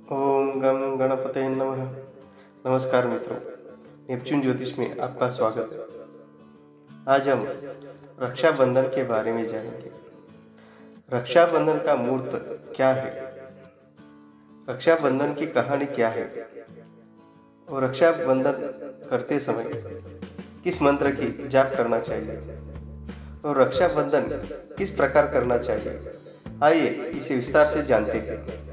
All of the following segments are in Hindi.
ओम गम गणपते नमः। नमस्कार मित्रों, नेपच्यून ज्योतिष में आपका स्वागत है। आज हम रक्षाबंधन के बारे में जानेंगे। रक्षाबंधन का मुहूर्त क्या है, रक्षाबंधन की कहानी क्या है और रक्षाबंधन करते समय किस मंत्र की जाप करना चाहिए और रक्षाबंधन किस प्रकार करना चाहिए, आइए इसे विस्तार से जानते हैं।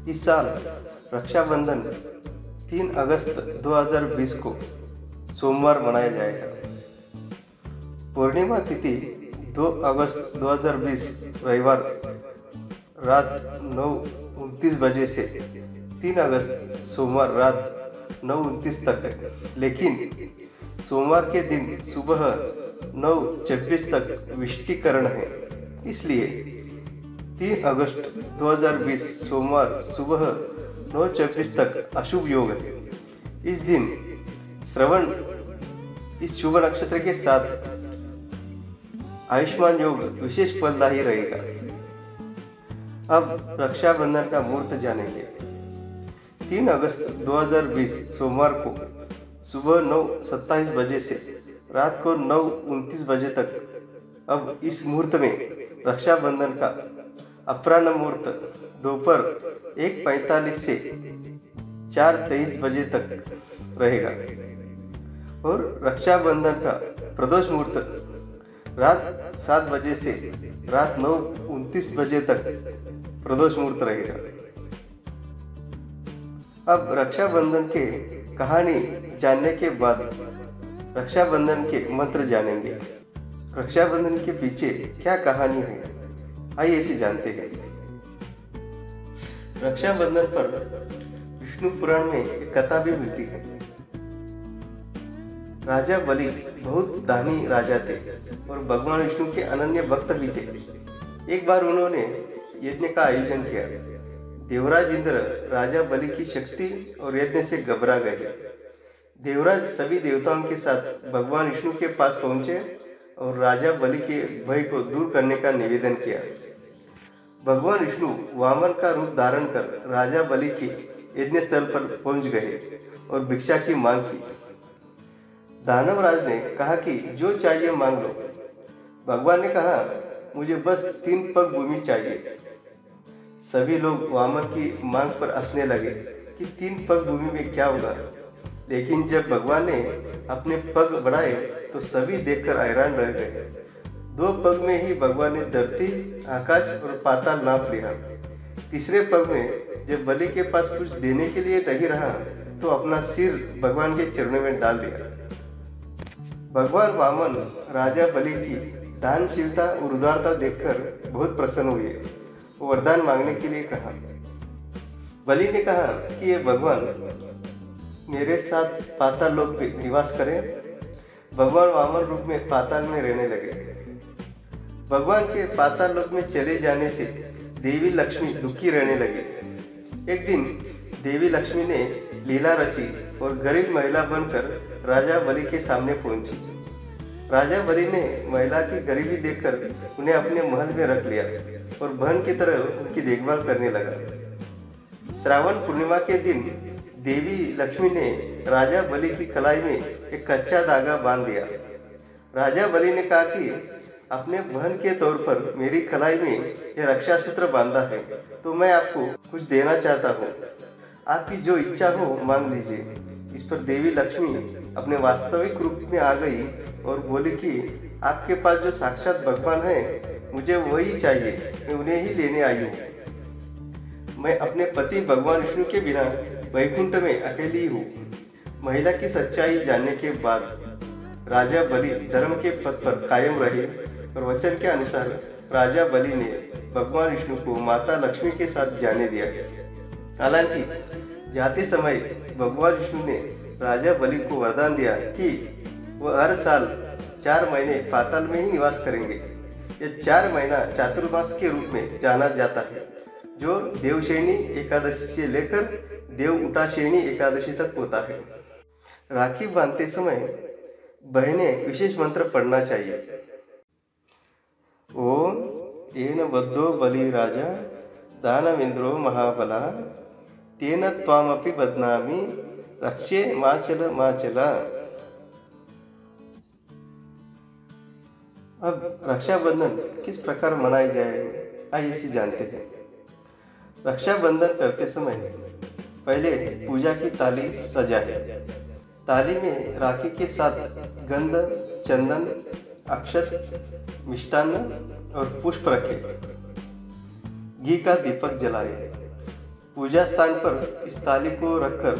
इस साल रक्षाबंधन 3 अगस्त 2020 को सोमवार मनाया जाएगा। पूर्णिमा तिथि 2 अगस्त 2020 रविवार रात 9:29 बजे से 3 अगस्त सोमवार रात 9:29 तक है, लेकिन सोमवार के दिन सुबह 9:26 तक विष्टिकरण है। इसलिए 3 अगस्त 2020 सोमवार सुबह 9:26 तक अशुभ योग है। इस दिन श्रवण इस शुभ नक्षत्र के साथ आयुष्मान योग विशेष फलदायी रहेगा। अब रक्षाबंधन का मुहूर्त जानेंगे। 3 अगस्त 2020 सोमवार को सुबह 9:27 बजे से रात को 9:29 बजे तक। अब इस मुहूर्त में रक्षाबंधन का अपराह्न मुहूर्त दोपहर 1:45 से 4:23 बजे तक रहेगा और रक्षाबंधन का प्रदोष मुहूर्त रात 7 बजे से रात 9:29 बजे तक प्रदोष मुहूर्त रहेगा। अब रक्षाबंधन के कहानी जानने के बाद रक्षाबंधन के मंत्र जानेंगे। रक्षाबंधन के पीछे क्या कहानी है, आइए इसे जानते हैं। रक्षाबंधन पर विष्णु पुराण में एक कथा भी मिलती है। राजा बलि बहुत दानी राजा थे और भगवान विष्णु के अनन्य भक्त भी थे। एक बार उन्होंने यज्ञ का आयोजन किया। देवराज इंद्र राजा बलि की शक्ति और यज्ञ से घबरा गए। देवराज सभी देवताओं के साथ भगवान विष्णु के पास पहुंचे और राजा बलि के भय को दूर करने का निवेदन किया। भगवान विष्णु वामन का रूप धारण कर राजा बलि के यज्ञ स्थल पर पहुंच गए और भिक्षा की मांग की। दानवराज ने कहा कि जो चाहिए मांग लो। भगवान ने कहा, मुझे बस 3 पग भूमि चाहिए। सभी लोग वामन की मांग पर हंसने लगे कि 3 पग भूमि में क्या होगा, लेकिन जब भगवान ने अपने पग बढ़ाए तो सभी देखकर हैरान रह गए। 2 पग में ही भगवान ने धरती, आकाश और पाताल नाप लिया। तीसरे पग में जब बलि के पास कुछ देने के लिए नहीं रहा तो अपना सिर भगवान के चरणों में डाल दिया। भगवान वामन राजा बलि की दानशीलता और उदारता देखकर बहुत प्रसन्न हुए। वो वरदान मांगने के लिए कहा। बलि ने कहा कि ये भगवान मेरे साथ पाताल लोक में निवास करें। भगवान वामन रूप में पाताल में रहने लगे। भगवान के पाताल लोक में चले जाने से देवी लक्ष्मी दुखी रहने लगे। एक दिन देवी लक्ष्मी ने लीला रची और गरीब महिला बनकर राजा बलि के सामने पहुंची। राजा बलि ने महिला की गरीबी देखकर उन्हें अपने महल में रख लिया और बहन की तरह उनकी देखभाल करने लगा। श्रावण पूर्णिमा के दिन देवी लक्ष्मी ने राजा बलि की कलाई में एक कच्चा धागा बांध दिया। राजा बलि ने कहा कि अपने बहन के तौर पर मेरी कलाई में यह रक्षा सूत्र बांधा है, तो मैं आपको कुछ देना चाहता हूँ। आपकी जो इच्छा हो मांग लीजिए। इस पर देवी लक्ष्मी अपने वास्तविक रूप में आ गई और बोली कि आपके पास जो साक्षात भगवान है, मुझे वही चाहिए, मैं उन्हें ही लेने आई हूँ। मैं अपने पति भगवान विष्णु के बिना वैकुंठ में अकेली हूँ। महिला की सच्चाई जानने के बाद राजा बलि धर्म के पथ पर कायम रहे और वचन के अनुसार राजा बलि ने भगवान विष्णु को माता लक्ष्मी के साथ जाने दिया। हालांकि जाते समय भगवान विष्णु ने राजा बलि को वरदान दिया कि वह हर साल 4 महीने पाताल में ही निवास करेंगे। यह 4 महीना चातुर्मास के रूप में जाना जाता है, जो देवशयनी एकादशी से लेकर देव उठाशयनी एकादशी तक होता है। राखी बांधते समय बहनें विशेष मंत्र पढ़ना चाहिए। ओम येन बद्धो बलिराजा दानवेंद्रो महाबला तेन त्वामपि बध्नामि रक्षे माचल माचल। अब रक्षाबंधन किस प्रकार मनाई जाए, आइए इसे जानते हैं। रक्षाबंधन करते समय पहले पूजा की थाली सजाए। थाली में राखी के साथ गंध, चंदन, अक्षत, मिष्टान्न और पुष्प रखें। घी का दीपक जलाए। पूजा स्थान पर इस थाली को रखकर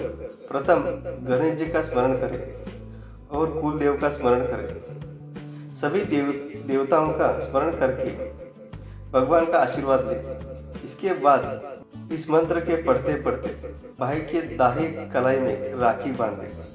प्रथम गणेश जी का स्मरण करें और कुल देव का स्मरण करें। सभी देवताओं का स्मरण करके भगवान का आशीर्वाद लें। इसके बाद इस मंत्र के पढ़ते पढ़ते भाई के दाहिने कलाई में राखी बांधें।